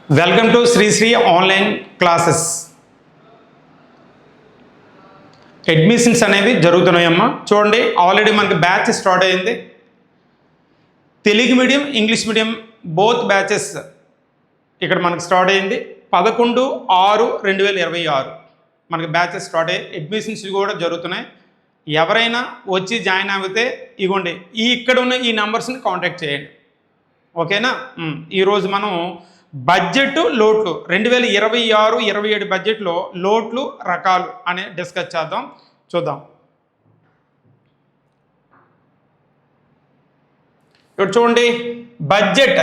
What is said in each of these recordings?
Welcome to Sri online classes. Admissions అనేవి జరుగుతున్నాయమ్మా. చూడండి, ఆల్రెడీ మనకి బ్యాచ్ స్టార్ట్ అయింది. Telugu medium, English medium both batches ఇక్కడ మనకు స్టార్ట్ అయింది. 11/6/2026 మనకి బ్యాచెస్ స్టార్ట్ అయ్యాయి. అడ్మిషన్స్ కూడా జరుగుతున్నాయి. ఎవరైనా వచ్చి జాయిన్ అయితే ఇగోండి, ఇక్కడ ఉన్న ఈ నెంబర్స్ని కాంటాక్ట్ చేయండి, ఓకేనా. ఈరోజు మనం బడ్జెట్ లోట్లు 2026-27 బడ్జెట్లో లోట్లు రకాలు అనే డిస్కస్ చేద్దాం. చూద్దాం. ఇప్పుడు చూడండి, బడ్జెట్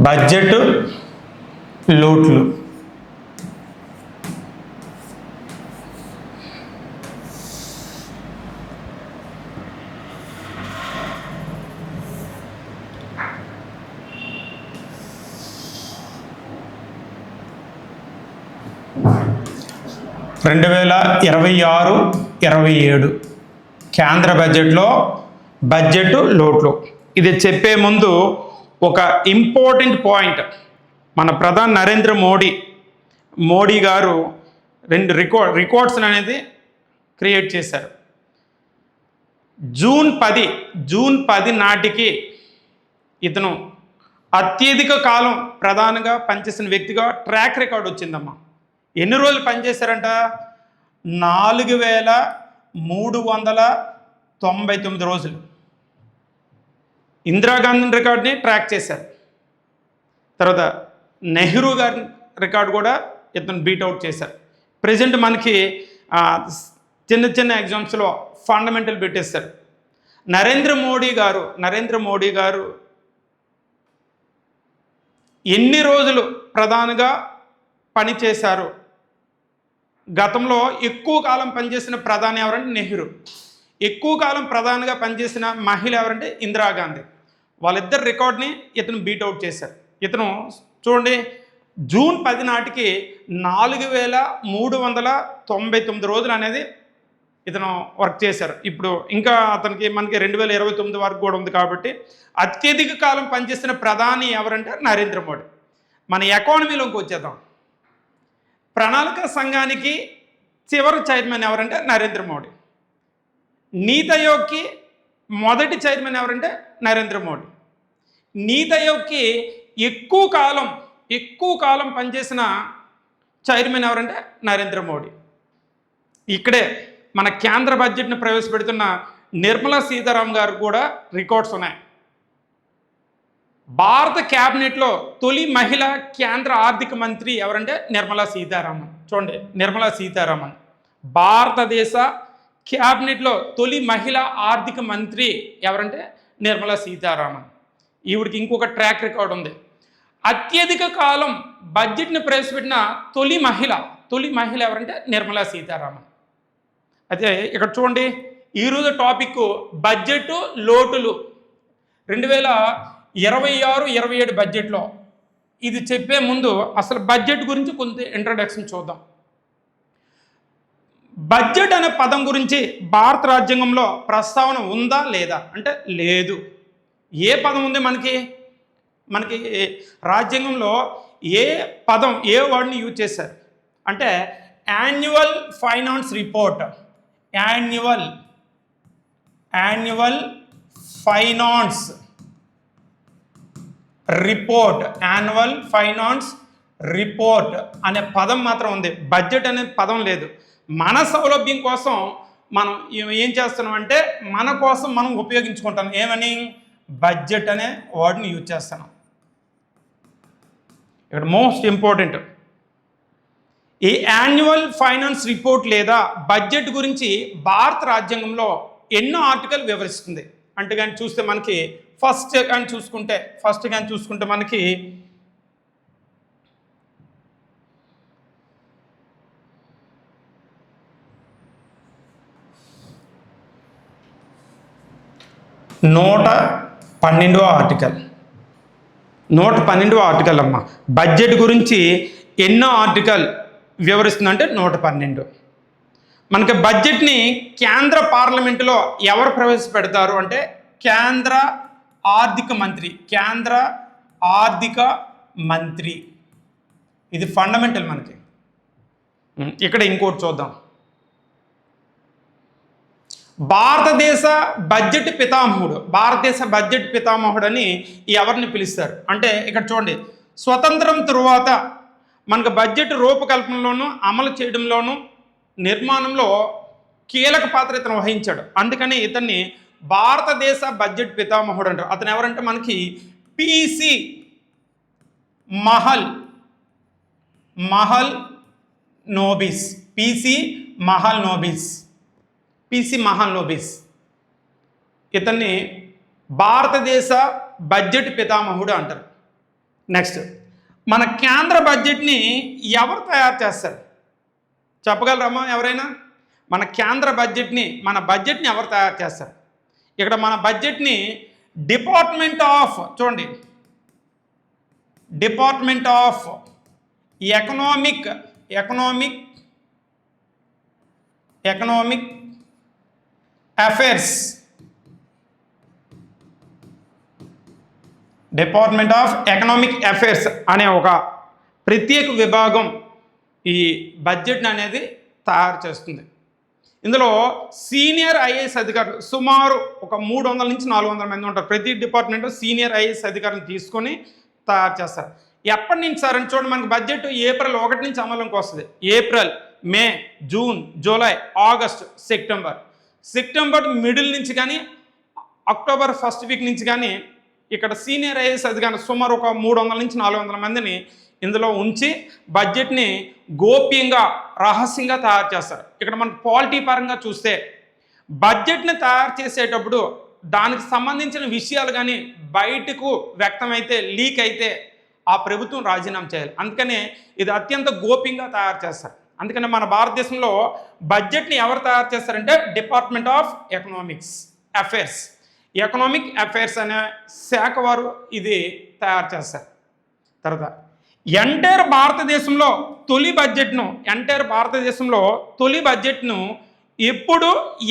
బడ్జెట్ లోట్లు రెండు 2026-27 కేంద్ర బడ్జెట్లో బడ్జెట్ లోట్లు. ఇది చెప్పే ముందు ఒక ఇంపార్టెంట్ పాయింట్, మన ప్రధాని నరేంద్ర మోడీ గారు 2 రికార్డ్స్ అనేది క్రియేట్ చేశారు. జూన్ 10 నాటికి ఇతను అత్యధిక కాలం ప్రధానిగా పనిచేసిన వ్యక్తిగా ట్రాక్ రికార్డ్ వచ్చిందమ్మా. ఎన్ని రోజులు పనిచేశారంట? 4399 రోజులు. ఇందిరాగాంధీ రికార్డ్ని ట్రాక్ చేశారు. తర్వాత నెహ్రూ గారి రికార్డు కూడా ఇతను బీట్అవుట్ చేశారు. ప్రజెంట్ మనకి చిన్న ఎగ్జామ్స్లో ఫండమెంటల్ పెట్టేస్తారు. నరేంద్ర మోడీ గారు ఎన్ని రోజులు ప్రధానిగా పనిచేశారు? గతంలో ఎక్కువ కాలం పనిచేసిన ప్రధాని ఎవరంటే నెహ్రూ. ఎక్కువ కాలం ప్రధానిగా పనిచేసిన మహిళ ఎవరంటే ఇందిరాగాంధీ. వాళ్ళిద్దరు రికార్డ్ని ఇతను బీట్అవుట్ చేశారు. ఇతను చూడండి, జూన్ 10 నాటికి 4399 రోజులు అనేది ఇతను వర్క్ చేశారు. ఇప్పుడు ఇంకా మనకి 2029 వరకు కూడా ఉంది కాబట్టి అత్యధిక కాలం పనిచేసిన ప్రధాని ఎవరంటే నరేంద్ర మోడీ. మన ఎకానమీలోకి వచ్చేద్దాం. ప్రణాళిక సంఘానికి చివరి చైర్మన్ ఎవరంటే నరేంద్ర మోడీ. నీతి ఆయోగ్కి మొదటి చైర్మన్ ఎవరంటే నరేంద్ర మోడీ. నీతి ఆయోగ్కి ఎక్కువ కాలం పనిచేసిన చైర్మన్ ఎవరంటే నరేంద్ర మోడీ. ఇక్కడే మన కేంద్ర బడ్జెట్ని ప్రవేశపెడుతున్న నిర్మలా సీతారామన్ గారు కూడా రికార్డ్స్ ఉన్నాయి. భారత క్యాబినెట్లో తొలి మహిళ కేంద్ర ఆర్థిక మంత్రి ఎవరంటే నిర్మలా సీతారామన్. చూడండి, నిర్మలా సీతారామన్ భారతదేశ క్యాబినెట్లో తొలి మహిళా ఆర్థిక మంత్రి ఎవరంటే నిర్మలా సీతారామన్. ఈవిడికి ఇంకొక ట్రాక్ రికార్డ్ ఉంది. అత్యధిక కాలం బడ్జెట్ని ప్రవేశపెట్టిన తొలి మహిళ ఎవరంటే నిర్మలా సీతారామన్. అయితే ఇక్కడ చూడండి, ఈరోజు టాపిక్ బడ్జెట్ లోటులు 2026-27 బడ్జెట్లో. ఇది చెప్పే ముందు అసలు బడ్జెట్ గురించి కొంత ఇంట్రడక్షన్ చూద్దాం. బడ్జెట్ అనే పదం గురించి భారత రాజ్యాంగంలో ప్రస్తావన ఉందా లేదా అంటే లేదు. ఏ పదం ఉంది మనకి రాజ్యాంగంలో? ఏ పదం, ఏ వర్డ్ని యూజ్ చేశారు అంటే annual finance report. Annual finance report అనే పదం మాత్రం ఉంది. బడ్జెట్ అనే పదం లేదు. మన సౌలభ్యం కోసం మనం ఏం చేస్తున్నాం అంటే మన కోసం మనం ఉపయోగించుకుంటాం. ఏమని? బడ్జెట్ అనే వర్డ్ని యూజ్ చేస్తున్నాం. ఇక్కడ మోస్ట్ ఇంపార్టెంట్, ఈ యాన్యువల్ ఫైనాన్స్ రిపోర్ట్ లేదా బడ్జెట్ గురించి భారత రాజ్యాంగంలో ఎన్నో ఆర్టికల్ వివరిస్తుంది. అంటే కానీ చూస్తే మనకి ఫస్ట్ కానీ చూసుకుంటే మనకి నూట 12వ ఆర్టికల్ 112వ ఆర్టికల్ అమ్మ. బడ్జెట్ గురించి ఎన్నో ఆర్టికల్ వివరిస్తుందంటే 112. మనకి బడ్జెట్ని కేంద్ర పార్లమెంటులో ఎవరు ప్రవేశపెడతారు అంటే కేంద్ర ఆర్థిక మంత్రి. కేంద్ర ఆర్థిక మంత్రి, ఇది ఫండమెంటల్ మనకి. ఇక్కడ ఇంకోటి చూద్దాం. భారతదేశ బడ్జెట్ పితామహుడు, భారతదేశ బడ్జెట్ పితామహుడు అని ఎవరిని పిలుస్తారు అంటే ఇక్కడ చూడండి, స్వతంత్రం తరువాత మనకు బడ్జెట్ రూపకల్పనలోను అమలు చేయడంలోను నిర్మాణంలో కీలక పాత్ర ఇతను వహించాడు. అందుకని ఇతన్ని భారతదేశ బడ్జెట్ పితామహుడు అంటారు. అతను ఎవరంటే మనకి PC Mahal nobis. PC Mahal nobis ఇతన్ని భారతదేశ బడ్జెట్ పితామహుడు అంటారు. నెక్స్ట్, మన కేంద్ర బడ్జెట్ని ఎవరు తయారు చేస్తారు చెప్పగలరమ్మా ఎవరైనా? మన కేంద్ర బడ్జెట్ని ఎవరు తయారు చేస్తారు? ఇక్కడ మన బడ్జెట్ని డిపార్ట్మెంట్ ఆఫ్, చూడండి, department of economic affairs, department of economic affairs అనే ఒక ప్రత్యేక విభాగం ఈ బడ్జెట్ని అనేది తయారు చేస్తుంది. ఇందులో సీనియర్ ఐఏఎస్ అధికారులు సుమారు ఒక 300 నుంచి 400 మంది ఉంటారు. ప్రతి డిపార్ట్మెంట్ సీనియర్ ఐఏఎస్ అధికారులను తీసుకొని తయారు చేస్తారు. ఎప్పటి నుంచి సార్ అని చూడండి, మనకి బడ్జెట్ ఏప్రిల్ 1 నుంచి అమలులోకి వస్తుంది. April, May, June, July, August, September middle నుంచి కానీ అక్టోబర్ ఫస్ట్ వీక్ నుంచి కానీ ఇక్కడ సీనియర్ ఐఏఎస్ అధికారులు సుమారు ఒక 300 నుంచి 400 మందిని ఇందులో ఉంచి బడ్జెట్ని గోప్యంగా రహస్యంగా తయారు చేస్తారు. ఇక్కడ మనకు పాలిటీ పరంగా చూస్తే బడ్జెట్ని తయారు చేసేటప్పుడు దానికి సంబంధించిన విషయాలు కానీ బయటకు వ్యక్తమైతే, లీక్ అయితే ఆ ప్రభుత్వం రాజీనామా చేయాలి. అందుకనే ఇది అత్యంత గోప్యంగా తయారు చేస్తారు. అందుకనే మన భారతదేశంలో బడ్జెట్ని ఎవరు తయారు చేస్తారంటే డిపార్ట్మెంట్ ఆఫ్ ఎకనామిక్ అఫైర్స్ అనే శాఖ వారు ఇది తయారు చేస్తారు. తర్వాత ఎంటైర్ భారతదేశంలో తొలి బడ్జెట్ను ఎప్పుడు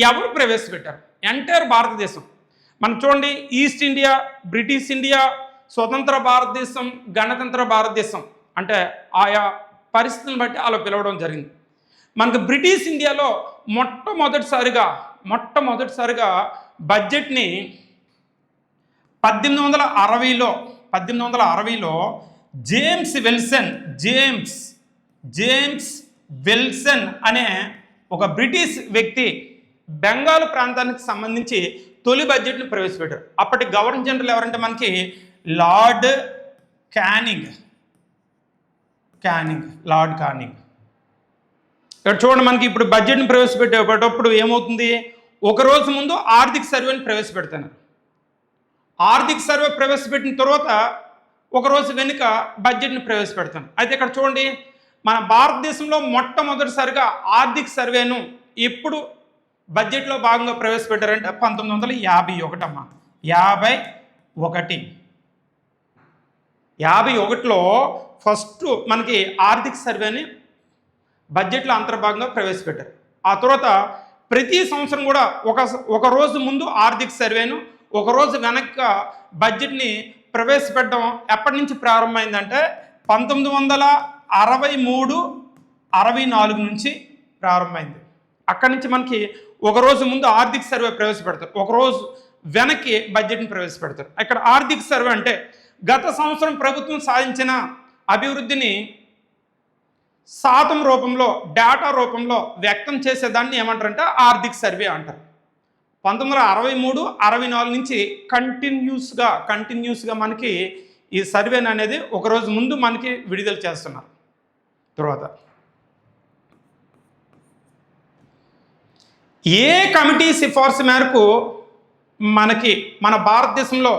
ఎవరు ప్రవేశపెట్టారు? ఎంటైర్ భారతదేశం మనం చూడండి, ఈస్ట్ ఇండియా, బ్రిటిష్ ఇండియా, స్వతంత్ర భారతదేశం, గణతంత్ర భారతదేశం అంటే ఆయా పరిస్థితులను బట్టి అలా పిలవడం జరిగింది. మనకు బ్రిటిష్ ఇండియాలో మొట్టమొదటిసారిగా బడ్జెట్ని 1860లో జేమ్స్ విల్సన్ అనే ఒక బ్రిటిష్ వ్యక్తి బెంగాల్ ప్రాంతానికి సంబంధించి తొలి బడ్జెట్ను ప్రవేశపెట్టారు. అప్పటి గవర్నర్ జనరల్ ఎవరంటే మనకి లార్డ్ క్యానింగ్. ఇక్కడ చూడండి, మనకి ఇప్పుడు బడ్జెట్ని ప్రవేశపెట్టేటప్పుడు ఏమవుతుంది, ఒకరోజు ముందు ఆర్థిక సర్వేని ప్రవేశపెడతాను. ఆర్థిక సర్వే ప్రవేశపెట్టిన తర్వాత ఒకరోజు వెనుక బడ్జెట్ని ప్రవేశపెడతాను. అయితే ఇక్కడ చూడండి, మన భారతదేశంలో మొట్టమొదటిసారిగా ఆర్థిక సర్వేను ఎప్పుడు బడ్జెట్లో భాగంగా ప్రవేశపెట్టారంటే 1951 అమ్మా. 51లో ఫస్ట్ మనకి ఆర్థిక సర్వేని బడ్జెట్లో అంతర్భాగంగా ప్రవేశపెట్టారు. ఆ తర్వాత ప్రతి సంవత్సరం కూడా ఒక రోజు ముందు ఆర్థిక సర్వేను, ఒకరోజు వెనక బడ్జెట్ని ప్రవేశపెట్టడం ఎప్పటి నుంచి ప్రారంభమైందంటే 1963-64 నుంచి ప్రారంభమైంది. అక్కడి నుంచి మనకి ఒకరోజు ముందు ఆర్థిక సర్వే ప్రవేశపెడతారు, ఒకరోజు వెనక్కి బడ్జెట్ని ప్రవేశపెడతారు. ఇక్కడ ఆర్థిక సర్వే అంటే గత సంవత్సరం ప్రభుత్వం సాధించిన అభివృద్ధిని శాతం రూపంలో, డేటా రూపంలో వ్యక్తం చేసేదాన్ని ఏమంటారంటే ఆర్థిక సర్వే అంటారు. 1963-64 నుంచి కంటిన్యూస్గా మనకి ఈ సర్వేని అనేది ఒకరోజు ముందు మనకి విడుదల చేస్తున్నారు. తర్వాత ఏ కమిటీ సిఫార్సు మేరకు మన భారతదేశంలో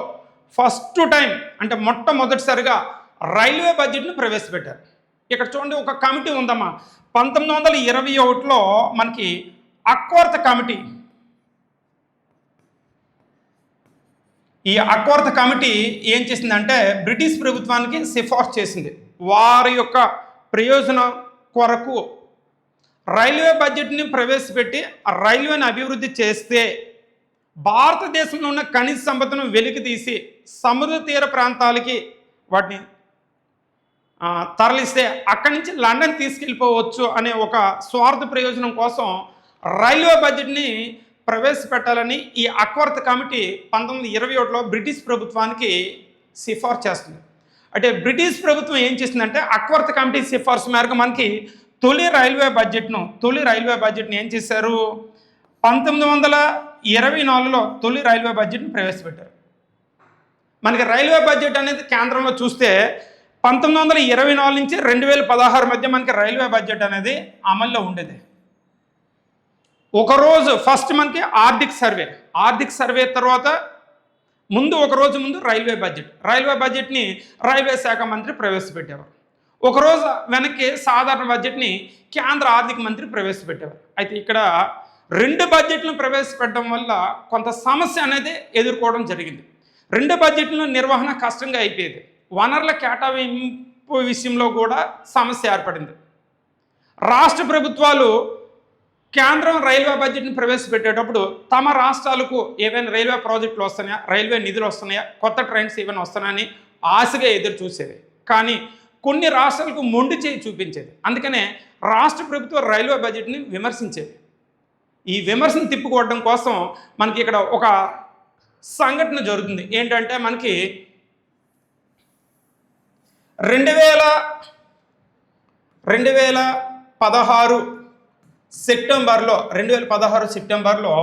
ఫస్ట్ టైం అంటే మొట్టమొదటిసారిగా రైల్వే బడ్జెట్ను ప్రవేశపెట్టారు? ఇక్కడ చూడండి, ఒక కమిటీ ఉందమ్మా. 1921లో మనకి అక్వర్త్ ఈ అక్వర్త్ కమిటీ ఏం చేసిందంటే బ్రిటిష్ ప్రభుత్వానికి సిఫార్సు చేసింది. వారి యొక్క ప్రయోజనం కొరకు రైల్వే బడ్జెట్ని ప్రవేశపెట్టి ఆ రైల్వేని అభివృద్ధి చేస్తే భారతదేశంలో ఉన్న ఖనిజ సంపదను వెలికి తీసి సముద్ర తీర ప్రాంతాలకి వాటిని తరలిస్తే అక్కడి నుంచి లండన్ తీసుకెళ్ళిపోవచ్చు అనే ఒక స్వార్థ ప్రయోజనం కోసం రైల్వే బడ్జెట్ని ప్రవేశపెట్టాలని ఈ అక్వర్త్ కమిటీ 1921లో బ్రిటిష్ ప్రభుత్వానికి సిఫార్సు చేస్తుంది. అంటే బ్రిటిష్ ప్రభుత్వం ఏం చేసిందంటే అక్వర్త్ కమిటీ సిఫార్సు మేరకు మనకి తొలి రైల్వే బడ్జెట్ని ఏం చేశారు, 1924లో తొలి రైల్వే బడ్జెట్ని ప్రవేశపెట్టారు. మనకి రైల్వే బడ్జెట్ అనేది కేంద్రంలో చూస్తే 1924 నుంచి 2016 మధ్య మనకి రైల్వే బడ్జెట్ అనేది అమల్లో ఉండేది. ఒకరోజు ఫస్ట్ మనకి ఆర్థిక సర్వే తర్వాత ఒక రోజు ముందు రైల్వే బడ్జెట్ని రైల్వే శాఖ మంత్రి ప్రవేశపెట్టేవారు. ఒకరోజు వెనక్కి సాధారణ బడ్జెట్ని కేంద్ర ఆర్థిక మంత్రి ప్రవేశపెట్టేవారు. అయితే ఇక్కడ 2 బడ్జెట్లను ప్రవేశపెట్టడం వల్ల కొంత సమస్య అనేది ఎదుర్కోవడం జరిగింది. 2 బడ్జెట్ల నిర్వహణ కష్టంగా అయిపోయేది. వనరుల కేటాయింపు విషయంలో కూడా సమస్య ఏర్పడింది. రాష్ట్ర ప్రభుత్వాలు కేంద్రం రైల్వే బడ్జెట్ని ప్రవేశపెట్టేటప్పుడు తమ రాష్ట్రాలకు ఏవైనా రైల్వే ప్రాజెక్టులు వస్తున్నాయా, రైల్వే నిధులు వస్తున్నాయా, కొత్త ట్రైన్స్ ఏమైనా వస్తున్నాయని ఆశగా ఎదురు చూసేది. కానీ కొన్ని రాష్ట్రాలకు మొండి చేయి చూపించేది. అందుకనే రాష్ట్ర ప్రభుత్వం రైల్వే బడ్జెట్ని విమర్శించేది. ఈ విమర్శను తిప్పుకోవడం కోసం మనకి ఇక్కడ ఒక సంఘటన జరుగుతుంది. ఏంటంటే మనకి 2016 సెప్టెంబర్లో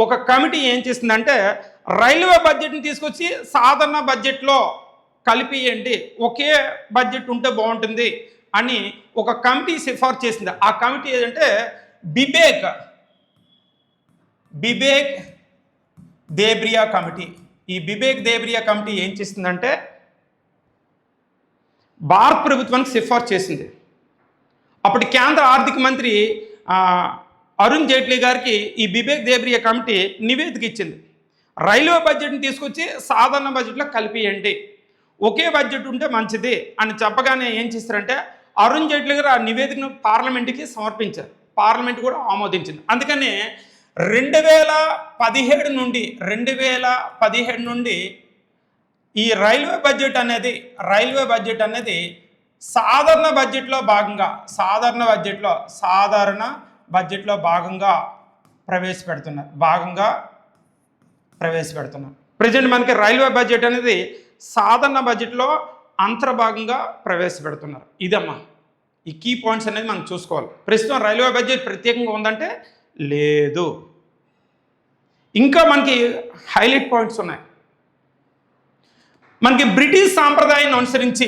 ఒక కమిటీ ఏం చేసిందంటే రైల్వే బడ్జెట్ని తీసుకొచ్చి సాధారణ బడ్జెట్లో కలిపియండి, ఒకే బడ్జెట్ ఉంటే బాగుంటుంది అని ఒక కమిటీ సిఫార్సు చేసింది. ఆ కమిటీ ఏదంటే బిబేక్ దేబ్రియా కమిటీ. ఈ బిబేక్ దేబ్రియా కమిటీ ఏం చేసిందంటే భారత ప్రభుత్వానికి సిఫార్సు చేసింది. అప్పుడు కేంద్ర ఆర్థిక మంత్రి అరుణ్ జైట్లీ గారికి ఈ బిబేక్ దేబ్రియా కమిటీ నివేదిక ఇచ్చింది. రైల్వే బడ్జెట్ని తీసుకొచ్చి సాధారణ బడ్జెట్లో కలిపియండి, ఒకే బడ్జెట్ ఉంటే మంచిది అని చెప్పగానే ఏం చేస్తారంటే అరుణ్ జైట్లీ గారు ఆ నివేదికను పార్లమెంట్కి సమర్పించారు. పార్లమెంట్ కూడా ఆమోదించింది. అందుకని 2017 నుండి ఈ రైల్వే బడ్జెట్ అనేది సాధారణ బడ్జెట్లో భాగంగా ప్రవేశపెడుతున్నారు. ప్రజెంట్ మనకి రైల్వే బడ్జెట్ అనేది సాధారణ బడ్జెట్లో అంతర్భాగంగా ప్రవేశపెడుతున్నారు. ఇదమ్మా ఈ కీ పాయింట్స్ అనేది మనం చూసుకోవాలి. ప్రస్తుతం రైల్వే బడ్జెట్ ప్రత్యేకంగా ఉందంటే లేదు. ఇంకా మనకి హైలైట్ పాయింట్స్ ఉన్నాయి. మనకి బ్రిటిష్ సాంప్రదాయాన్ని అనుసరించి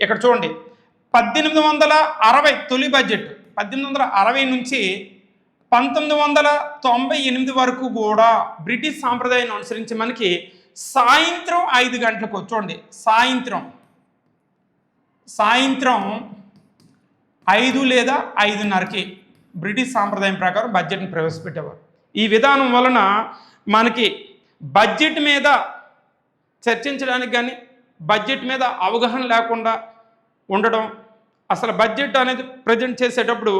ఇక్కడ చూడండి 1860 తొలి బడ్జెట్ 1860 నుంచి 1998 వరకు కూడా బ్రిటిష్ సాంప్రదాయాన్ని అనుసరించి మనకి సాయంత్రం 5 గంటలకు చూడండి సాయంత్రం 5 లేదా 5:30కి బ్రిటిష్ సాంప్రదాయం ప్రకారం బడ్జెట్ని ప్రవేశపెట్టేవారు. ఈ విధానం వలన మనకి బడ్జెట్ మీద చర్చించడానికి కానీ బడ్జెట్ మీద అవగాహన లేకుండా ఉండడం, అసలు బడ్జెట్ అనేది ప్రజెంట్ చేసేటప్పుడు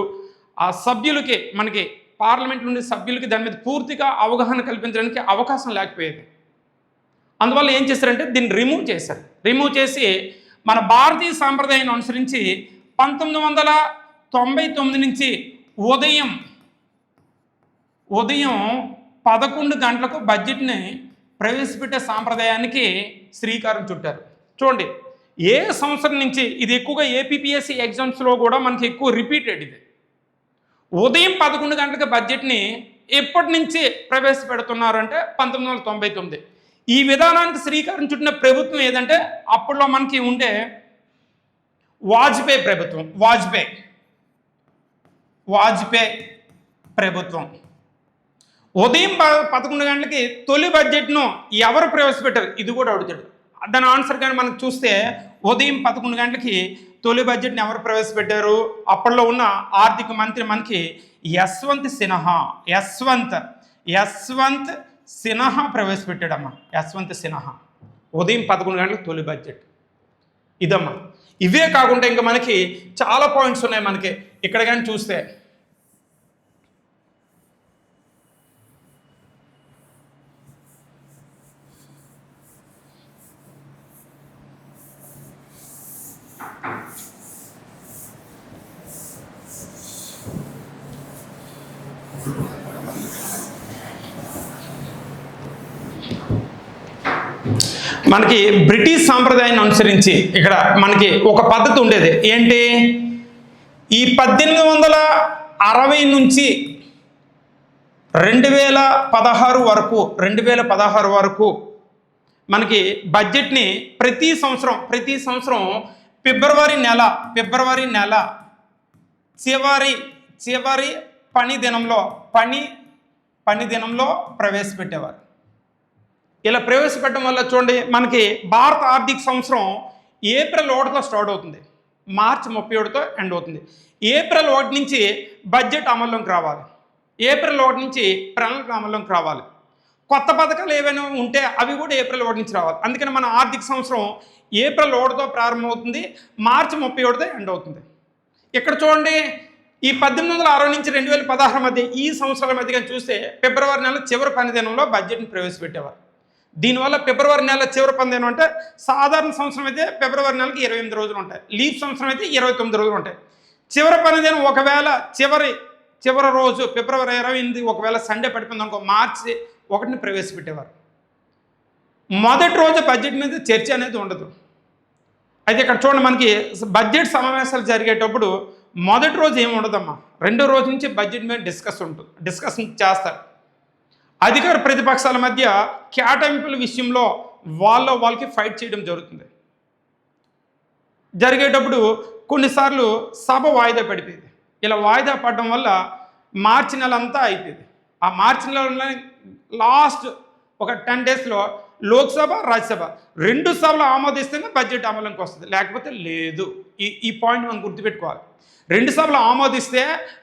ఆ సభ్యులకి మనకి పార్లమెంట్ నుండి సభ్యులకి దాని మీద పూర్తిగా అవగాహన కల్పించడానికి అవకాశం లేకపోయేది. అందువల్ల ఏం చేశారంటే దీన్ని రిమూవ్ చేసి మన భారతీయ సాంప్రదాయాన్ని అనుసరించి 1999 నుంచి ఉదయం 11 గంటలకు బడ్జెట్ని ప్రవేశపెట్టే సాంప్రదాయానికి శ్రీకారం చుట్టారు. చూడండి ఏ సంవత్సరం నుంచి ఇది ఎక్కువగా ఏపీపీఎస్సీ ఎగ్జామ్స్లో కూడా మనకి ఎక్కువ రిపీటెడ్. ఇది ఉదయం 11 గంటలకు బడ్జెట్ని ఎప్పటి నుంచి ప్రవేశపెడుతున్నారంటే 1999. ఈ విధానానికి శ్రీకారం చుట్టిన ప్రభుత్వం ఏదంటే అప్పట్లో మనకి ఉండే వాజ్పేయి ప్రభుత్వం. ఉదయం 11 గంటలకి తొలి బడ్జెట్ను ఎవరు ప్రవేశపెట్టారు ఇది కూడా అడుగుతాడు. దాని ఆన్సర్ కానీ మనకు చూస్తే ఉదయం 11 గంటలకి తొలి బడ్జెట్ని ఎవరు ప్రవేశపెట్టారు? అప్పట్లో ఉన్న ఆర్థిక మంత్రి మనకి యశ్వంత్ యశ్వంత్ సిన్హా ప్రవేశపెట్టాడమ్మా. యశ్వంత్ సిన్హా ఉదయం 11 గంటలకు తొలి బడ్జెట్. ఇదమ్మా. ఇవే కాకుండా ఇంకా మనకి చాలా పాయింట్స్ ఉన్నాయి మనకి ఇక్కడ కానీ చూస్తే. మనకి బ్రిటిష్ సాంప్రదాయాన్ని అనుసరించి ఇక్కడ మనకి ఒక పద్ధతి ఉండేది. ఏంటి? ఈ 1860 నుంచి 2016 వరకు మనకి బడ్జెట్ని ప్రతి సంవత్సరం ఫిబ్రవరి నెల చివరి పని దినంలో ప్రవేశపెట్టేవారు. ఇలా ప్రవేశపెట్టడం వల్ల చూడండి, మనకి భారత ఆర్థిక సంవత్సరం ఏప్రిల్ 1తో స్టార్ట్ అవుతుంది, మార్చి 31తో ఎండ్ అవుతుంది. ఏప్రిల్ 1 నుంచి బడ్జెట్ అమల్లోకి రావాలి, ఏప్రిల్ 1 నుంచి ప్రణాళిక అమల్లోకి రావాలి. కొత్త పథకాలు ఏవైనా ఉంటే అవి కూడా ఏప్రిల్ 1 నుంచి రావాలి. అందుకని మన ఆర్థిక సంవత్సరం ఏప్రిల్ 1తో ప్రారంభమవుతుంది, మార్చి 31తో ఎండ్ అవుతుంది. ఇక్కడ చూడండి, ఈ 1860 నుంచి 2016 మధ్య ఈ సంవత్సరాల మధ్య కానీ చూస్తే ఫిబ్రవరి నెల చివరి పనిదినంలో బడ్జెట్ని ప్రవేశపెట్టేవారు. దీనివల్ల ఫిబ్రవరి నెల చివరి పనిదినం అంటే సాధారణ సంవత్సరం అయితే ఫిబ్రవరి నెలకి 28 రోజులు ఉంటాయి, లీప్ సంవత్సరం అయితే 29 రోజులు ఉంటాయి. చివరి పనిదినం ఒకవేళ చివరి రోజు ఫిబ్రవరి 28 ఒకవేళ సండే పడిపోయింది అనుకో, మార్చి 1ని ప్రవేశపెట్టేవారు. మొదటి రోజు బడ్జెట్ మీద చర్చ అనేది ఉండదు. అయితే ఇక్కడ చూడండి, మనకి బడ్జెట్ సమావేశాలు జరిగేటప్పుడు మొదటి రోజు ఏమి ఉండదమ్మా, రెండో రోజు నుంచి బడ్జెట్ మీద డిస్కషన్ చేస్తారు. అధికార ప్రతిపక్షాల మధ్య కేటాయింపుల విషయంలో వాళ్ళకి ఫైట్ చేయడం జరుగుతుంది. జరిగేటప్పుడు కొన్నిసార్లు సభ వాయిదా పడిపోయింది. ఇలా వాయిదా పడడం వల్ల మార్చి నెల అంతా అయిపోయింది. ఆ మార్చి నెల లాస్ట్ ఒక 10 డేస్లో లోక్సభ, రాజ్యసభ 2 సభలు ఆమోదిస్తేనే బడ్జెట్ అమలుకి వస్తుంది, లేకపోతే లేదు. ఈ పాయింట్ మనం గుర్తుపెట్టుకోవాలి. 2 సభలు ఆమోదిస్తే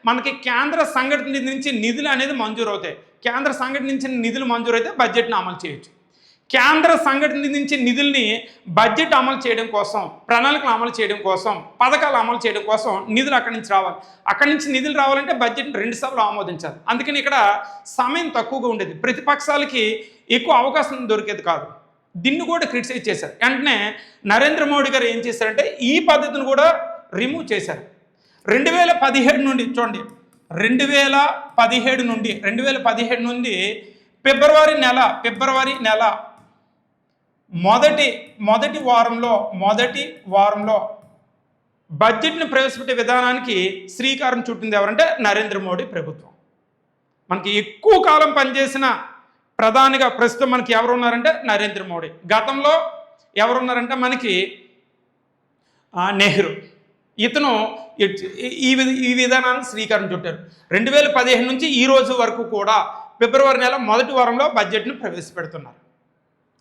మనకి కేంద్ర సంఘటన నిధి నుంచి నిధులు అనేది మంజూరు అవుతాయి. కేంద్ర సంఘటన నుంచి నిధులు మంజూరు అయితే బడ్జెట్ని అమలు చేయొచ్చు. కేంద్ర సంఘటన నిధి నుంచి నిధుల్ని బడ్జెట్ అమలు చేయడం కోసం, ప్రణాళికలు అమలు చేయడం కోసం, పథకాలు అమలు చేయడం కోసం నిధులు అక్కడి నుంచి రావాలి. అక్కడి నుంచి నిధులు రావాలంటే బడ్జెట్ని 2 సభలు ఆమోదించాలి. అందుకని ఇక్కడ సమయం తక్కువగా ఉండేది, ప్రతిపక్షాలకి ఎక్కువ అవకాశం దొరికేది కాదు. దీన్ని కూడా క్రిటిసైజ్ చేశారు. వెంటనే నరేంద్ర మోడీ గారు ఏం చేశారంటే ఈ పద్ధతిని కూడా రిమూవ్ చేశారు. 2017 నుండి చూడండి, 2017 నుండి ఫిబ్రవరి నెల మొదటి వారంలో బడ్జెట్ని ప్రవేశపెట్టే విధానానికి శ్రీకారం చుట్టింది ఎవరంటే నరేంద్ర మోడీ ప్రభుత్వం. మనకి ఎక్కువ కాలం పనిచేసిన ప్రధానిగా ప్రస్తుతం మనకి ఎవరున్నారంటే నరేంద్ర మోడీ. గతంలో ఎవరున్నారంటే మనకి నెహ్రూ. ఇతను ఈ విధానానికి శ్రీకారం చుట్టారు. 2015 నుంచి ఈ రోజు వరకు కూడా ఫిబ్రవరి నెల మొదటి వారంలో బడ్జెట్ను ప్రవేశపెడుతున్నారు.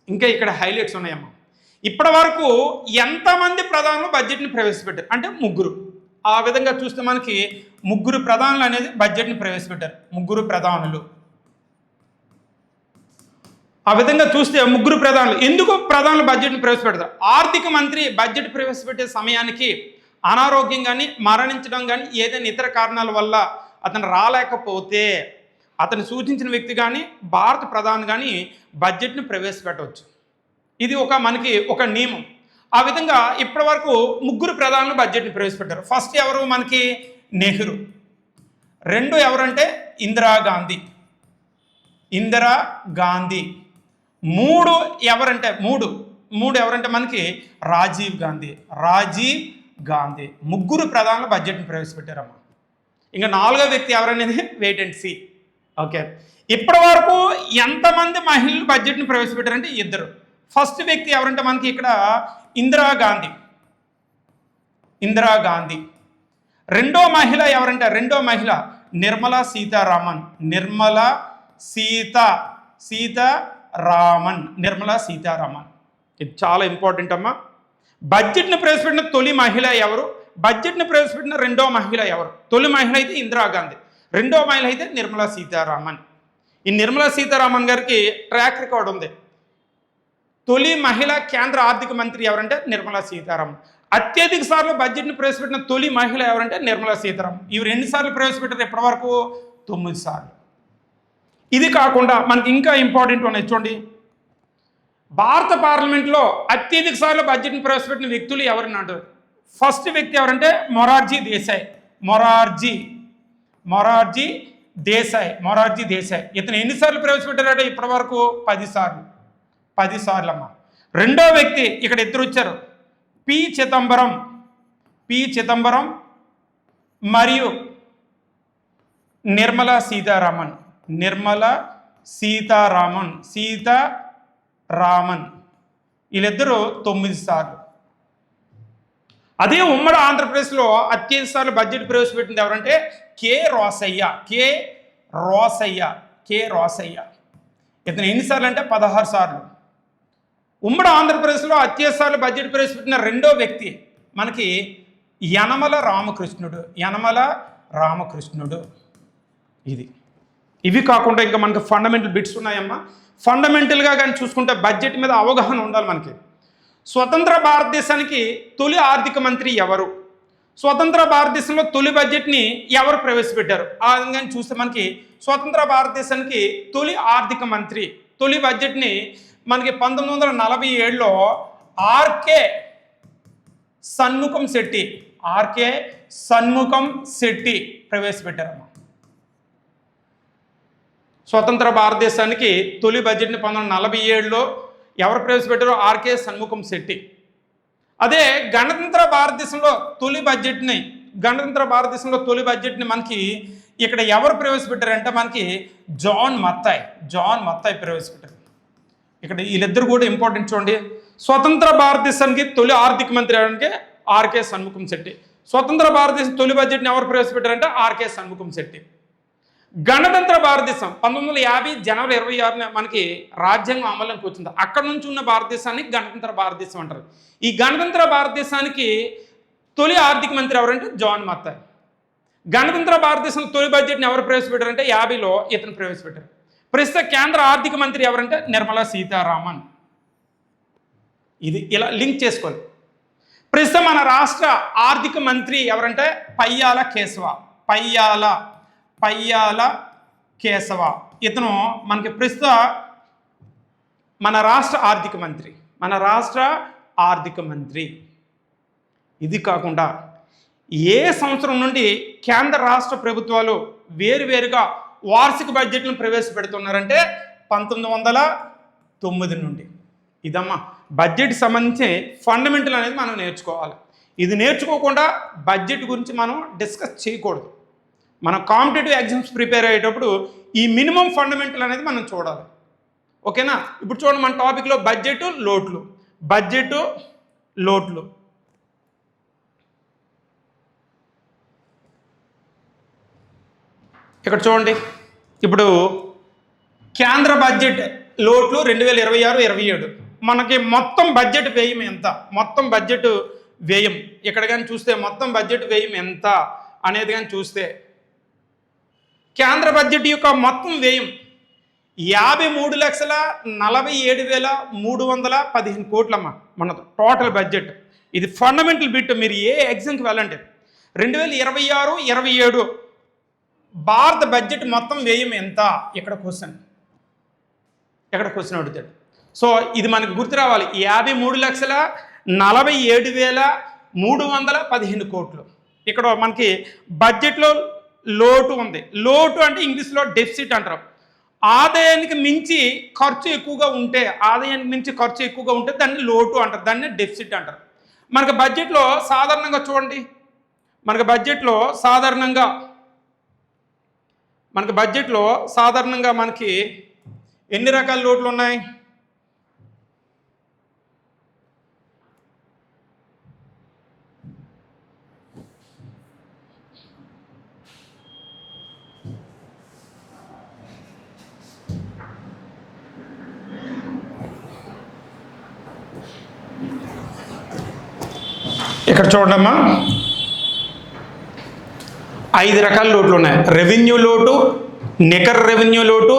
ఇంకా ఇక్కడ హైలైట్స్ ఉన్నాయమ్మా. ఇప్పటి వరకు ఎంతమంది ప్రధానులు బడ్జెట్ని ప్రవేశపెట్టారు అంటే 3. ఆ విధంగా చూస్తే మనకి 3 ప్రధానులు అనేది బడ్జెట్ని ప్రవేశపెట్టారు. 3 ప్రధానులు. ఆ విధంగా చూస్తే 3 ప్రధానులు. ఎందుకు ప్రధానులు బడ్జెట్ని ప్రవేశపెడతారు? ఆర్థిక మంత్రి బడ్జెట్ ప్రవేశపెట్టే సమయానికి అనారోగ్యం కానీ, మరణించడం కానీ, ఏదైనా ఇతర కారణాల వల్ల అతను రాలేకపోతే అతను సూచించిన వ్యక్తి కానీ, భారత ప్రధాని కానీ బడ్జెట్ని ప్రవేశపెట్టవచ్చు. ఇది మనకి ఒక నియమం. ఆ విధంగా ఇప్పటి వరకు 3 ప్రధానులు బడ్జెట్ని ప్రవేశపెట్టారు. ఫస్ట్ ఎవరు? మనకి నెహ్రూ. 2 ఎవరంటే ఇందిరాగాంధీ. 3 ఎవరంటే మనకి రాజీవ్ గాంధీ. 3 ప్రధానులు బడ్జెట్ని ప్రవేశపెట్టారమ్మా. ఇంకా 4వ వ్యక్తి ఎవరనేది వెయిట్ అండ్ సీ. ఓకే, ఇప్పటి వరకు ఎంతమంది మహిళలు బడ్జెట్ని ప్రవేశపెట్టారంటే 2. ఫస్ట్ వ్యక్తి ఎవరంటే మనకి ఇక్కడ ఇందిరాగాంధీ. రెండో మహిళ ఎవరంటే నిర్మలా సీతారామన్. ఇది చాలా ఇంపార్టెంట్ అమ్మా. బడ్జెట్ని ప్రవేశపెట్టిన తొలి మహిళ ఎవరు? బడ్జెట్ని ప్రవేశపెట్టిన రెండో మహిళ ఎవరు? తొలి మహిళ అయితే ఇందిరాగాంధీ, రెండో మహిళ అయితే నిర్మలా సీతారామన్. ఈ నిర్మలా సీతారామన్ గారికి ట్రాక్ రికార్డ్ ఉంది. తొలి మహిళా కేంద్ర ఆర్థిక మంత్రి ఎవరంటే నిర్మలా సీతారామన్. అత్యధిక సార్లు బడ్జెట్ని ప్రవేశపెట్టిన తొలి మహిళ ఎవరంటే నిర్మలా సీతారామన్. ఇవి 2 సార్లు ప్రవేశపెట్టారు ఇప్పటి వరకు 9 సార్లు. ఇది కాకుండా మనకి ఇంకా ఇంపార్టెంట్ ఉన్నాయి చూడండి. భారత పార్లమెంట్లో అత్యధిక సార్లు బడ్జెట్ని ప్రవేశపెట్టిన వ్యక్తులు ఎవరని అంటారు. ఫస్ట్ వ్యక్తి ఎవరంటే మొరార్జీ దేశాయ్. ఇతను ఎన్నిసార్లు ప్రవేశపెట్టారంటే ఇప్పటి వరకు 10 సార్లు అమ్మ. రెండో వ్యక్తి ఇక్కడ ఇద్దరు వచ్చారు, పి చిదంబరం మరియు నిర్మలా సీతారామన్ వీళ్ళిద్దరూ 9 సార్లు. అదే ఉమ్మడి ఆంధ్రప్రదేశ్లో అత్యధిక సార్లు బడ్జెట్ ప్రవేశపెట్టింది ఎవరంటే కె రోసయ్య. ఇతను ఎన్నిసార్లు అంటే 16 సార్లు. ఉమ్మడి ఆంధ్రప్రదేశ్లో అత్యధిక సార్లు బడ్జెట్ ప్రవేశపెట్టిన రెండో వ్యక్తి మనకి యనమల రామకృష్ణుడు. ఇవి కాకుండా ఇంకా మనకి ఫండమెంటల్ బిట్స్ ఉన్నాయమ్మా. ఫండమెంటల్గా కానీ చూసుకుంటే బడ్జెట్ మీద అవగాహన ఉండాలి మనకి. స్వతంత్ర భారతదేశానికి తొలి ఆర్థిక మంత్రి ఎవరు, స్వతంత్ర భారతదేశంలో తొలి బడ్జెట్ని ఎవరు ప్రవేశపెట్టారు, ఆ విధంగా చూస్తే మనకి స్వతంత్ర భారతదేశానికి తొలి ఆర్థిక మంత్రి తొలి బడ్జెట్ని మనకి 1947లో ఆర్కే షణ్ముఖం శెట్టి ప్రవేశపెట్టారమ్మా. స్వతంత్ర భారతదేశానికి తొలి బడ్జెట్ని 1947లో ఎవరు ప్రవేశపెట్టారో ఆర్కే షణ్ముఖం శెట్టి. అదే గణతంత్ర భారతదేశంలో తొలి బడ్జెట్ని మనకి ఇక్కడ ఎవరు ప్రవేశపెట్టారంటే మనకి జాన్ మత్తాయ్ ప్రవేశపెట్టారు. ఇక్కడ వీళ్ళిద్దరు కూడా ఇంపార్టెంట్ చూడండి. స్వతంత్ర భారతదేశానికి తొలి ఆర్థిక మంత్రి అంటే ఆర్కే షణ్ముఖం శెట్టి. స్వతంత్ర భారతదేశం తొలి బడ్జెట్ని ఎవరు ప్రవేశపెట్టారంటే ఆర్కే షణ్ముఖం శెట్టి. గణతంత్ర భారతదేశం 1950 జనవరి 26న మనకి రాజ్యాంగం అమలులోకి వచ్చింది. అక్కడ నుంచి ఉన్న భారతదేశాన్ని గణతంత్ర భారతదేశం అంటారు. ఈ గణతంత్ర భారతదేశానికి తొలి ఆర్థిక మంత్రి ఎవరంటే జాన్ మత్తాయ్. గణతంత్ర భారతదేశంలో తొలి బడ్జెట్ని ఎవరు ప్రవేశపెట్టారంటే 50లో ఇతను ప్రవేశపెట్టారు. ప్రస్తుత కేంద్ర ఆర్థిక మంత్రి ఎవరంటే నిర్మలా సీతారామన్. ఇది ఇలా లింక్ చేసుకోవాలి. ప్రస్తుతం మన రాష్ట్ర ఆర్థిక మంత్రి ఎవరంటే పయ్యాల కేశవ. ఇతను మనకి ప్రస్తుత మన రాష్ట్ర ఆర్థిక మంత్రి. ఇది కాకుండా ఏ సంవత్సరం నుండి కేంద్ర రాష్ట్ర ప్రభుత్వాలు వేరువేరుగా వార్షిక బడ్జెట్లను ప్రవేశపెడుతున్నారంటే 1909 నుండి. ఇదమ్మా బడ్జెట్ సంబంధించి ఫండమెంటల్ అనేది మనం నేర్చుకోవాలి. ఇది నేర్చుకోకుండా బడ్జెట్ గురించి మనం డిస్కస్ చేయకూడదు. మనం కాంపిటేటివ్ ఎగ్జామ్స్ ప్రిపేర్ అయ్యేటప్పుడు ఈ మినిమం ఫండమెంటల్ అనేది మనం చూడాలి. ఓకేనా? ఇప్పుడు చూడండి మన టాపిక్లో బడ్జెట్ లోట్లు. ఇక్కడ చూడండి, ఇప్పుడు కేంద్ర బడ్జెట్ లోట్లు 2026-27 మనకి మొత్తం బడ్జెట్ వ్యయం ఎంత, ఇక్కడ కానీ చూస్తే మొత్తం బడ్జెట్ వ్యయం ఎంత అనేది కానీ చూస్తే కేంద్ర బడ్జెట్ యొక్క మొత్తం వ్యయం 53,47,315 కోట్లమ్మా మన టోటల్ బడ్జెట్. ఇది ఫండమెంటల్ బిట్. మీరు ఏ ఎగ్జామ్కి వెళ్ళండి 2026-27 భారత బడ్జెట్ మొత్తం వ్యయం ఎంత, ఇక్కడ క్వశ్చన్ అడుగుతాడు. సో ఇది మనకు గుర్తు రావాలి. 53,47,315 కోట్లు. ఇక్కడ మనకి బడ్జెట్లో లోటు ఉంది. లోటు అంటే ఇంగ్లీష్లో డెఫిసిట్ అంటారు. ఆదాయానికి మించి ఖర్చు ఎక్కువగా ఉంటే దాన్ని లోటు అంటారు, దాన్ని డెఫిసిట్ అంటారు. మనకి బడ్జెట్లో సాధారణంగా చూడండి, మనకి బడ్జెట్లో సాధారణంగా మనకి ఎన్ని రకాల లోట్లు ఉన్నాయి? ఇక్కడ చూడమ్మా 5 రకాల లోట్లు ఉన్నాయి. రెవెన్యూ లోటు, నికర రెవెన్యూ లోటు,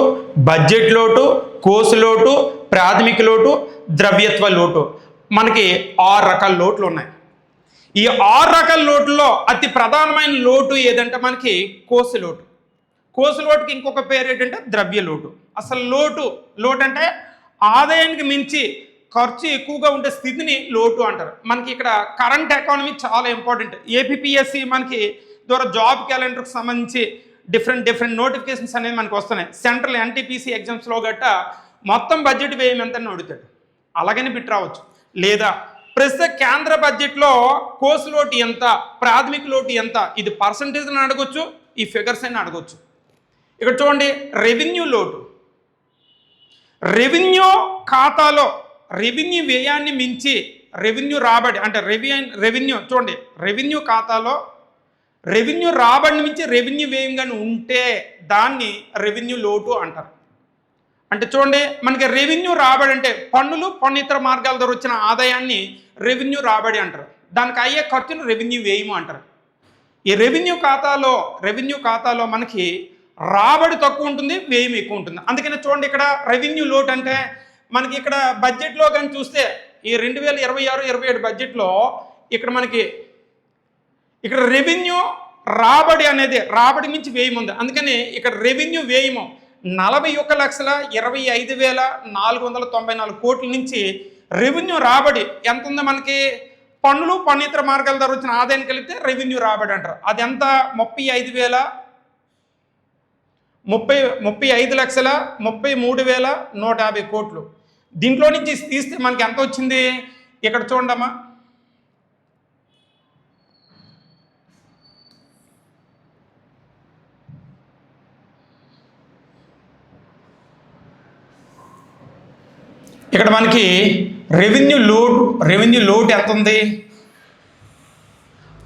బడ్జెట్ లోటు, కోసు లోటు, ప్రాథమిక లోటు, ద్రవ్యత్వ లోటు. మనకి 6 రకాల లోట్లు ఉన్నాయి. ఈ 6 రకాల లోటుల్లో అతి ప్రధానమైన లోటు ఏదంటే మనకి కోసు లోటు. కోసు లోటుకి ఇంకొక పేరు ఏంటంటే ద్రవ్య లోటు. అసలు లోటు అంటే ఆదాయానికి మించి ఖర్చు ఎక్కువగా ఉండే స్థితిని లోటు అంటారు. మనకి ఇక్కడ కరెంట్ ఎకానమీ చాలా ఇంపార్టెంట్. ఏపీపీఎస్సి మనకి ద్వారా జాబ్ క్యాలెండర్కి సంబంధించి డిఫరెంట్ నోటిఫికేషన్స్ అనేది మనకు వస్తున్నాయి. సెంట్రల్ ఎన్టీపీసీ ఎగ్జామ్స్లో గట్ట మొత్తం బడ్జెట్ వ్యయం ఎంత అని అడుగుతాడు. అలాగని బిట్ రావచ్చు. లేదా ప్రస్తుత కేంద్ర బడ్జెట్లో కోసు లోటు ఎంత, ప్రాథమిక లోటు ఎంత, ఇది పర్సంటేజ్ అని అడగొచ్చు, ఈ ఫిగర్స్ అని అడగొచ్చు. ఇక్కడ చూడండి, రెవెన్యూ లోటు. రెవెన్యూ ఖాతాలో రెవెన్యూ వ్యయాన్ని మించి రెవెన్యూ రాబడి అంటే రెవెన్యూ చూడండి, రెవెన్యూ ఖాతాలో రెవెన్యూ రాబడిని మించి రెవెన్యూ వ్యయం కానీ ఉంటే దాన్ని రెవెన్యూ లోటు అంటారు. అంటే చూడండి, మనకి రెవెన్యూ రాబడి అంటే పన్నులు, పన్నితర మార్గాల ద్వారా వచ్చిన ఆదాయాన్ని రెవెన్యూ రాబడి అంటారు. దానికి అయ్యే ఖర్చును రెవెన్యూ వ్యయము అంటారు. ఈ రెవెన్యూ ఖాతాలో మనకి రాబడి తక్కువ ఉంటుంది, వ్యయం ఎక్కువ ఉంటుంది. అందుకని చూడండి, ఇక్కడ రెవెన్యూ లోటు అంటే మనకి ఇక్కడ బడ్జెట్లో కానీ చూస్తే ఈ 2026-27 బడ్జెట్లో ఇక్కడ మనకి ఇక్కడ రెవెన్యూ రాబడి అనేది రాబడి మించి వ్యయం ఉంది. అందుకని ఇక్కడ రెవెన్యూ వ్యయము 41,25,494 కోట్ల నుంచి రెవెన్యూ రాబడి ఎంత ఉందో మనకి పన్నులు, పన్నితర మార్గాల ద్వారా వచ్చిన ఆదాయాన్ని కలిపితే రెవెన్యూ రాబడి అంటారు. అది ఎంత 35,33,150 కోట్లు. దీంట్లో నుంచి తీస్తే మనకి ఎంత వచ్చింది ఇక్కడ చూడమ్మా. ఇక్కడ మనకి రెవెన్యూ లోటు ఎంత ఉంది?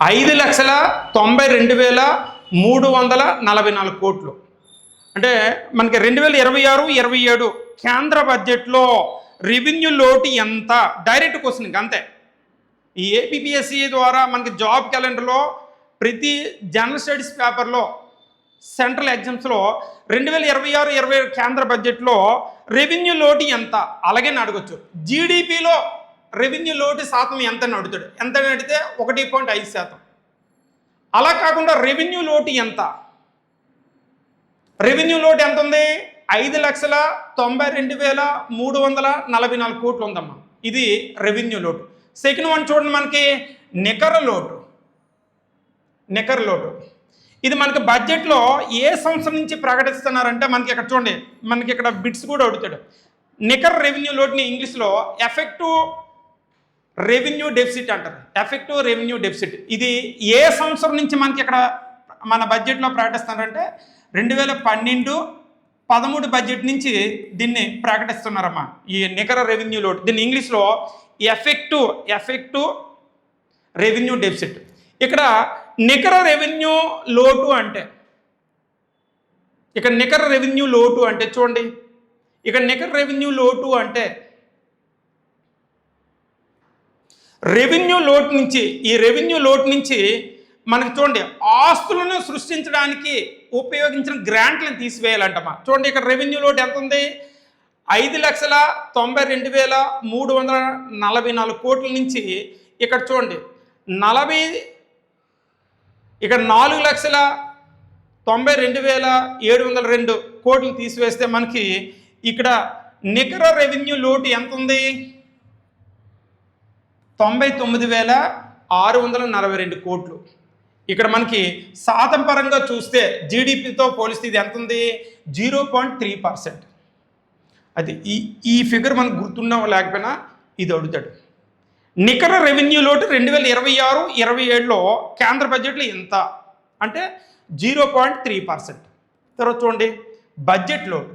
5,92,344 కోట్లు. అంటే మనకి 2026-27 కేంద్ర బడ్జెట్లో రెవెన్యూ లోటు ఎంత? డైరెక్ట్ క్వశ్చన్ అంతే. ఈ ఏపీపీఎస్సీ ద్వారా మనకి జాబ్ క్యాలెండర్లో ప్రతి జనరల్ స్టడీస్ పేపర్లో సెంట్రల్ ఎగ్జామ్స్లో 2026-27 కేంద్ర బడ్జెట్లో రెవెన్యూ లోటు ఎంత అలాగే అడగొచ్చు. జీడిపిలో రెవెన్యూ లోటు శాతం ఎంత అని అడుగుతాడు. ఎంత అని అడిగితే 1.5%. అలా కాకుండా రెవెన్యూ లోటు ఎంత? రెవెన్యూ లోటు ఎంత ఉంది? 5,92,344 కోట్లు ఉందమ్మా. ఇది రెవెన్యూ లోటు. సెకండ్ వన్ చూడండి, మనకి నికర లోటు. ఇది మనకి బడ్జెట్లో ఏ సంవత్సరం నుంచి ప్రకటిస్తున్నారంటే మనకి ఇక్కడ చూడండి, మనకి ఇక్కడ బిట్స్ కూడా అడుగుతాడు. నికర రెవెన్యూ లోటుని ఇంగ్లీష్లో ఎఫెక్టివ్ రెవెన్యూ డెఫిసిట్ అంటారు. ఎఫెక్టివ్ రెవెన్యూ డెఫిసిట్ ఇది ఏ సంవత్సరం నుంచి మనకి ఇక్కడ మన బడ్జెట్లో ప్రకటిస్తున్నారంటే 2012-13 బడ్జెట్ నుంచి దీన్ని ప్రకటిస్తున్నారమ్మా. ఈ నికర రెవెన్యూ లోటు దీన్ని ఇంగ్లీష్లో ఎఫెక్టివ్ రెవెన్యూ డెఫిసిట్. ఇక్కడ నికర రెవెన్యూ లోటు అంటే చూడండి, ఇక్కడ నికర రెవెన్యూ లోటు అంటే రెవెన్యూ లోటు నుంచి మనకి చూడండి ఆస్తులను సృష్టించడానికి ఉపయోగించిన గ్రాంట్లను తీసివేయాలంటమ్మా. చూడండి, ఇక్కడ రెవెన్యూ లోటు ఎంత ఉంది? 5,92,344 కోట్ల నుంచి ఇక్కడ చూడండి 4,92,702 కోట్లు తీసివేస్తే మనకి ఇక్కడ నికర రెవెన్యూ లోటు ఎంత ఉంది? 99,642 కోట్లు. ఇక్కడ మనకి శాతం పరంగా చూస్తే జీడిపితో పోలిస్తే ఇది ఎంత ఉంది? 0.3%. అది ఈ ఫిగర్ మనకు గుర్తున్నా లేకపోయినా ఇది అడుగుతాడు. నికర రెవెన్యూ లోటు 2026-27లో కేంద్ర బడ్జెట్లో ఎంత అంటే 0.3%. తర్వాత చూడండి, బడ్జెట్ లోటు.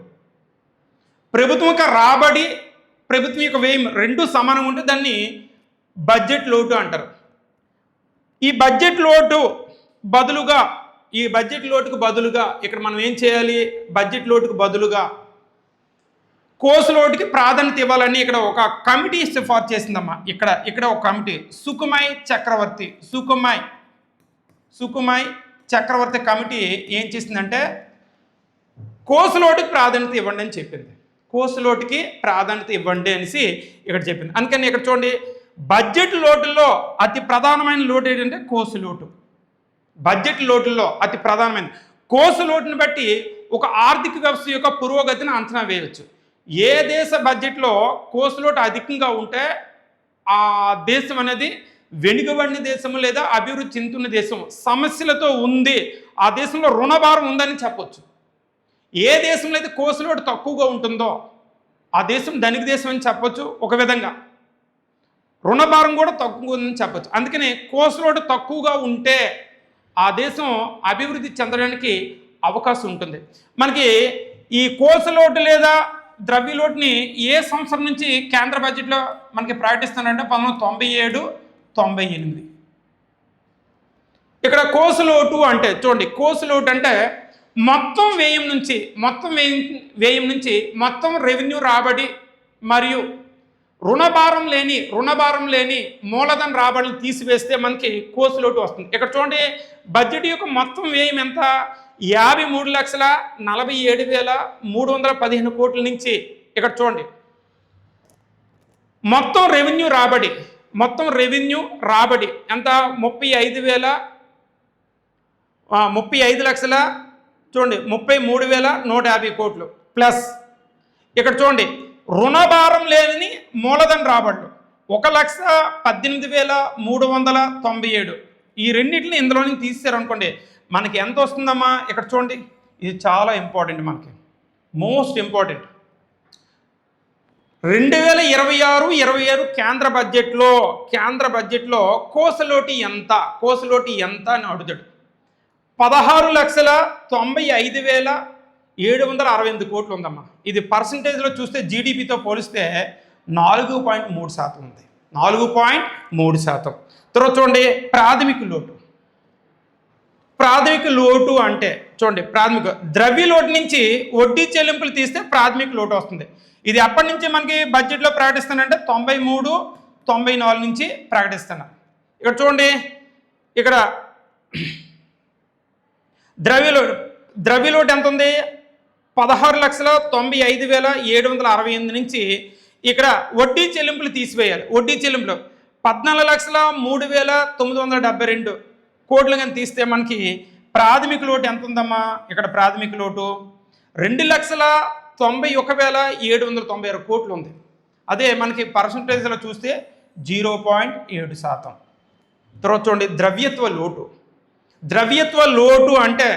ప్రభుత్వం యొక్క రాబడి, ప్రభుత్వం యొక్క వ్యయం రెండు సమానంగా ఉంటే దాన్ని బడ్జెట్ లోటు అంటారు. ఈ బడ్జెట్ లోటుకు బదులుగా ఇక్కడ మనం ఏం చేయాలి? బడ్జెట్ లోటుకు బదులుగా కోసు లోటుకి ప్రాధాన్యత ఇవ్వాలని ఇక్కడ ఒక కమిటీ సిఫార్సు చేసిందమ్మా. ఇక్కడ ఒక కమిటీ సుకుమాయ్ చక్రవర్తి కమిటీ ఏం చేసిందంటే కోసులోటుకి ప్రాధాన్యత ఇవ్వండి అని చెప్పింది. కోసులోటుకి ప్రాధాన్యత ఇవ్వండి అనేసి ఇక్కడ చెప్పింది. అందుకని ఇక్కడ చూడండి, బడ్జెట్ లోటుల్లో అతి ప్రధానమైన లోటు ఏంటంటే కోసులోటు. బడ్జెట్ లోటుల్లో అతి ప్రధానమైన కోసులోటుని బట్టి ఒక ఆర్థిక వ్యవస్థ యొక్క పురోగతిని అంచనా వేయవచ్చు. ఏ దేశ బడ్జెట్లో కోసులోటు అధికంగా ఉంటే ఆ దేశం అనేది వెనుకబడిన దేశము లేదా అభివృద్ధి చెందుతున్న దేశం, సమస్యలతో ఉంది, ఆ దేశంలో రుణభారం ఉందని చెప్పొచ్చు. ఏ దేశంలో అయితే కోసులోటు తక్కువగా ఉంటుందో ఆ దేశం ధనిక దేశం అని చెప్పొచ్చు. ఒక విధంగా రుణభారం కూడా తక్కువ ఉందని చెప్పొచ్చు. అందుకని కోసులోటు తక్కువగా ఉంటే ఆ దేశం అభివృద్ధి చెందడానికి అవకాశం ఉంటుంది. మనకి ఈ కోసులోటు లేదా ద్రవ్యలోటుని ఏ సంవత్సరం నుంచి కేంద్ర బడ్జెట్లో మనకి ప్రకటిస్తానంటే 1997, 98. ఇక్కడ కోసులోటు అంటే చూడండి, కోసులోటు అంటే మొత్తం వ్యయం నుంచి మొత్తం రెవెన్యూ రాబడి మరియు రుణభారం లేని మూలధన రాబడులు తీసివేస్తే మనకి కోసులోటు వస్తుంది. ఇక్కడ చూడండి, బడ్జెట్ యొక్క మొత్తం వ్యయం ఎంత? 53,47,315 కోట్ల నుంచి ఇక్కడ చూడండి మొత్తం రెవెన్యూ రాబడి ఎంత? 35,000 చూడండి 33,150 కోట్లు ప్లస్ ఇక్కడ చూడండి రుణభారం లేని మూలధన రాబడులు 1,18,397. ఈ రెండింటిని ఇందులో నుంచి తీసేశారనుకోండి, మనకి ఎంత వస్తుందమ్మా? ఇక్కడ చూడండి, ఇది చాలా ఇంపార్టెంట్, మనకి మోస్ట్ ఇంపార్టెంట్. 2026-27 కేంద్ర బడ్జెట్లో కోసులోటు ఎంత అని అడుగుతాడు. 16,95,768 కోట్లు ఉందమ్మా. ఇది పర్సంటేజ్లో చూస్తే జీడిపితో పోలిస్తే 4.3% ఉంది. 4.3%. తర్వాత చూడండి, ప్రాథమిక లోటు అంటే చూడండి, ద్రవ్య లోటు నుంచి వడ్డీ చెల్లింపులు తీస్తే ప్రాథమిక లోటు వస్తుంది. ఇది ఎప్పటి నుంచి మనకి బడ్జెట్లో ప్రకటిస్తానంటే 93-94 నుంచి ప్రకటిస్తున్నా. ఇక్కడ చూడండి, ఇక్కడ ద్రవ్య లోటు ఎంత ఉంది? 16,95,768 నుంచి ఇక్కడ వడ్డీ చెల్లింపులు తీసివేయాలి. వడ్డీ చెల్లింపులు 14,03,972 కోట్లు కానీ తీస్తే మనకి ప్రాథమిక లోటు ఎంత ఉందమ్మా? ఇక్కడ ప్రాథమిక లోటు 2,91,796 కోట్లు ఉంది. అదే మనకి పర్సంటేజ్లో చూస్తే 0.7%. తర్వాత చూడండి, ద్రవ్యత్వ లోటు అంటే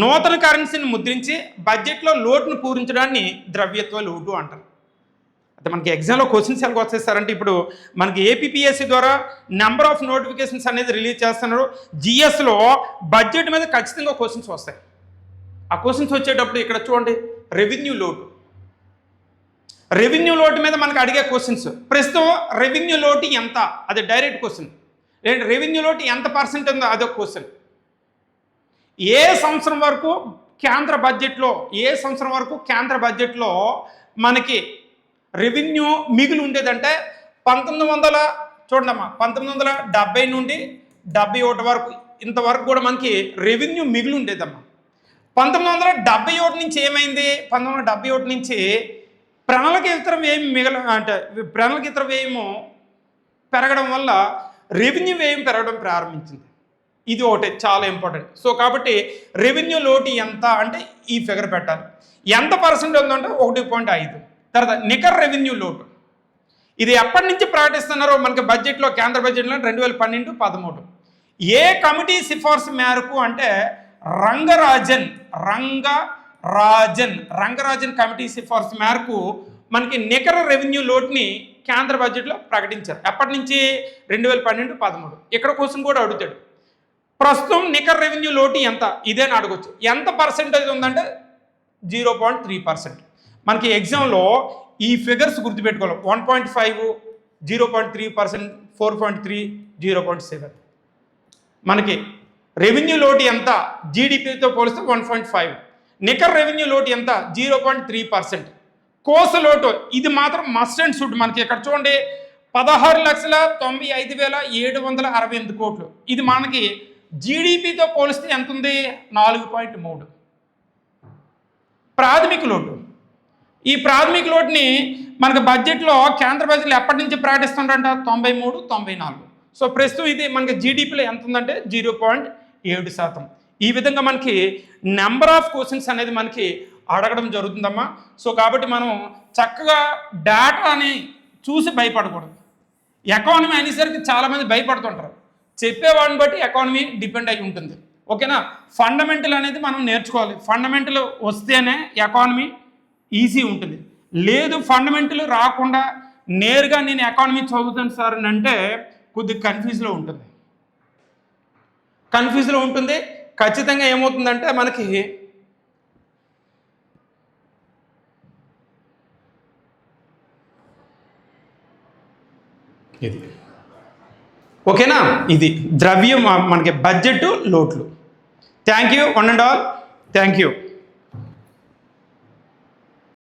నూతన కరెన్సీని ముద్రించి బడ్జెట్లో లోటును పూరించడాన్ని ద్రవ్యత్వ లోటు అంటారు. అయితే మనకి ఎగ్జామ్లో క్వశ్చన్స్ ఎలా వచ్చేస్తారంటే, ఇప్పుడు మనకి ఏపీపీఎస్సీ ద్వారా నెంబర్ ఆఫ్ నోటిఫికేషన్స్ అనేది రిలీజ్ చేస్తున్నారు. జిఎస్లో బడ్జెట్ మీద ఖచ్చితంగా క్వశ్చన్స్ వస్తాయి. ఆ క్వశ్చన్స్ వచ్చేటప్పుడు ఇక్కడ చూడండి, రెవెన్యూ లోటు మీద మనకి అడిగే క్వశ్చన్స్. ప్రస్తుతం రెవెన్యూ లోటు ఎంత? అది డైరెక్ట్ క్వశ్చన్. రెవెన్యూ లోటు ఎంత పర్సెంట్ ఉందో అదొక క్వశ్చన్. ఏ సంవత్సరం వరకు కేంద్ర బడ్జెట్లో మనకి రెవెన్యూ మిగులు ఉండేదంటే 1970 నుండి 71 వరకు, ఇంతవరకు కూడా మనకి రెవెన్యూ మిగులు ఉండేదమ్మా. 1971 నుంచి ఏమైంది? 1971 నుంచి ప్రణాళికేతర వ్యయము పెరగడం వల్ల రెవెన్యూ వ్యయం పెరగడం ప్రారంభించింది. ఇది ఒకటి చాలా ఇంపార్టెంట్. సో కాబట్టి రెవెన్యూ లోటు ఎంత అంటే ఈ ఫిగర్ పెట్టాలి. ఎంత పర్సెంట్ ఉందంటే 1.5. తర్వాత నికర రెవెన్యూ లోటు, ఇది ఎప్పటి నుంచి ప్రకటిస్తున్నారో మనకి బడ్జెట్లో, కేంద్ర బడ్జెట్లో 2012-13. ఏ కమిటీ సిఫార్సు మేరకు అంటే రంగరాజన్ కమిటీ సిఫార్సు మేరకు మనకి నికర రెవెన్యూ లోటుని కేంద్ర బడ్జెట్లో ప్రకటించారు. ఎప్పటి నుంచి? 2012-13. ఇక్కడ క్వశ్చన్ కూడా అడుగుతాడు, ప్రస్తుతం నికర రెవెన్యూ లోటు ఎంత? ఇదేని అడగొచ్చు. ఎంత పర్సెంటేజ్ ఉందంటే 0.3%. మనకి ఎగ్జామ్లో ఈ ఫిగర్స్ గుర్తుపెట్టుకోవాలి. 1.5, 0.3%, 4.3, 0.7. మనకి రెవెన్యూ లోటు ఎంత? జీడిపితో పోలిస్తే 1.5. నికర రెవెన్యూ లోటు ఎంత? 0.3%. కోసలోటు ఇది మాత్రం మస్ట్ అండ్ షుడ్. మనకి ఇక్కడ చూడండి 16,95,768 కోట్లు. ఇది మనకి జీడిపితో పోలిస్తే ఎంత ఉంది? 4.3. ప్రాథమిక లోటు. ఈ ప్రాథమిక లోటుని మనకు బడ్జెట్లో కేంద్ర బడ్జెట్లో ఎప్పటి నుంచి ప్రకటిస్తుంటారంట 93, 94. సో ప్రస్తుతం ఇది మనకి జీడిపిలో ఎంత ఉందంటే 0.7%. ఈ విధంగా మనకి నెంబర్ ఆఫ్ క్వశ్చన్స్ అనేది మనకి అడగడం జరుగుతుందమ్మా. సో కాబట్టి మనం చక్కగా డేటాని చూసి భయపడకూడదు. ఎకానమీ అనేసరికి చాలామంది భయపడుతుంటారు. చెప్పేవాడిని బట్టి ఎకానమీ డిపెండ్ అయి ఉంటుంది. ఓకేనా? ఫండమెంటల్ అనేది మనం నేర్చుకోవాలి. ఫండమెంటల్ వస్తేనే ఎకానమీ ఈజీ ఉంటుంది. లేదు ఫండమెంటల్ రాకుండా నేరుగా నేను ఎకానమీ చదువుతాను సార్ అని అంటే కొద్దిగా కన్ఫ్యూజ్లో ఉంటుంది. ఖచ్చితంగా ఏమవుతుందంటే మనకి ఇది ఓకేనా? ఇది ద్రవ్యం మనకి బడ్జెట్ లోట్లు. Thank you one and all. Thank you.